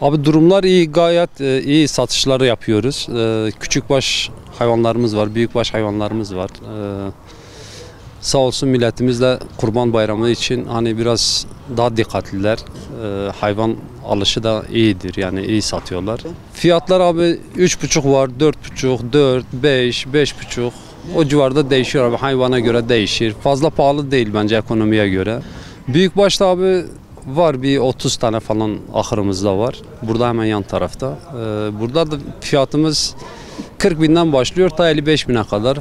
Abi durumlar iyi, gayet iyi satışları yapıyoruz. Küçükbaş hayvanlarımız var, büyükbaş hayvanlarımız var. Sağ olsun milletimiz de Kurban Bayramı için hani biraz daha dikkatliler. Hayvan alışı da iyidir, yani iyi satıyorlar. Fiyatlar abi 3,5 var, 4,5, 4, 5, 5,5. O civarda değişiyor abi, hayvana göre değişir. Fazla pahalı değil bence ekonomiye göre. Büyükbaş da abi var, bir 30 tane falan ahırımızda var. Burada hemen yan tarafta. Burada da fiyatımız 40 binden başlıyor ta 55 bine kadar.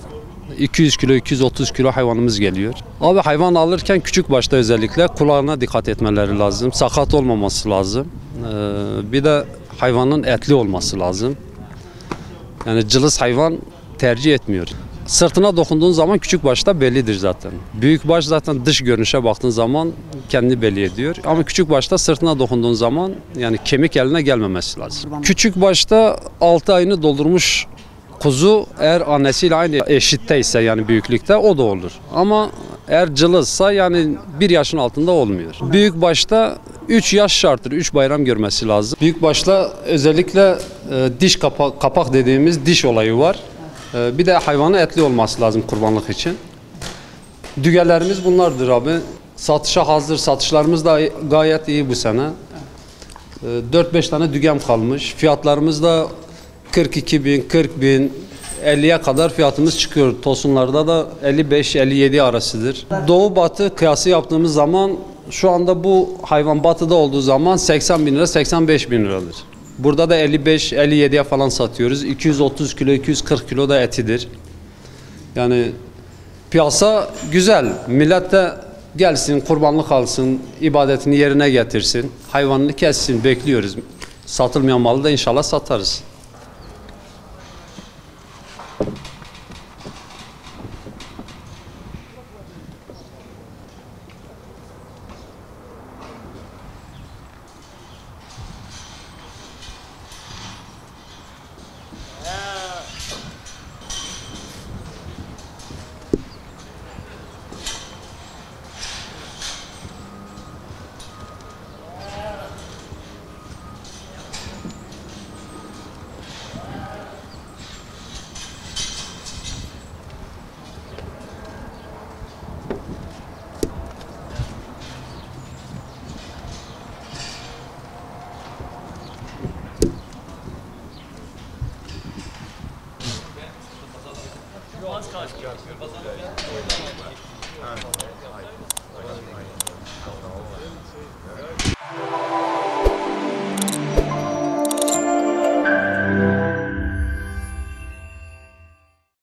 200 kilo, 230 kilo hayvanımız geliyor. Abi hayvan alırken küçük başta özellikle kulağına dikkat etmeleri lazım. Sakat olmaması lazım. Bir de hayvanın etli olması lazım. Yani cılız hayvan tercih etmiyor. Sırtına dokunduğun zaman küçük başta bellidir zaten. Büyük baş zaten dış görünüşe baktığın zaman kendini belli ediyor. Ama küçük başta sırtına dokunduğun zaman yani kemik eline gelmemesi lazım. Küçük başta 6 ayını doldurmuş kuzu eğer annesiyle aynı eşitteyse, yani büyüklükte, o da olur. Ama eğer cılızsa yani 1 yaşın altında olmuyor. Büyük başta 3 yaş şarttır. 3 bayram görmesi lazım. Büyük başta özellikle diş kapak dediğimiz diş olayı var. Bir de hayvanın etli olması lazım kurbanlık için. Dügelerimiz bunlardır abi. Satışa hazır. Satışlarımız da gayet iyi bu sene. 4-5 tane dügem kalmış. Fiyatlarımız da 42 bin, 40 bin, 50'ye kadar fiyatımız çıkıyor. Tosunlarda da 55-57 arasıdır. Doğu batı kıyası yaptığımız zaman şu anda bu hayvan batıda olduğu zaman 80 bin lira, 85 bin liradır. Burada da 55-57'ye falan satıyoruz. 230 kilo, 240 kilo da etidir. Yani piyasa güzel. Millet de gelsin, kurbanlık alsın, ibadetini yerine getirsin, hayvanını kessin, bekliyoruz. Satılmayan malı da inşallah satarız.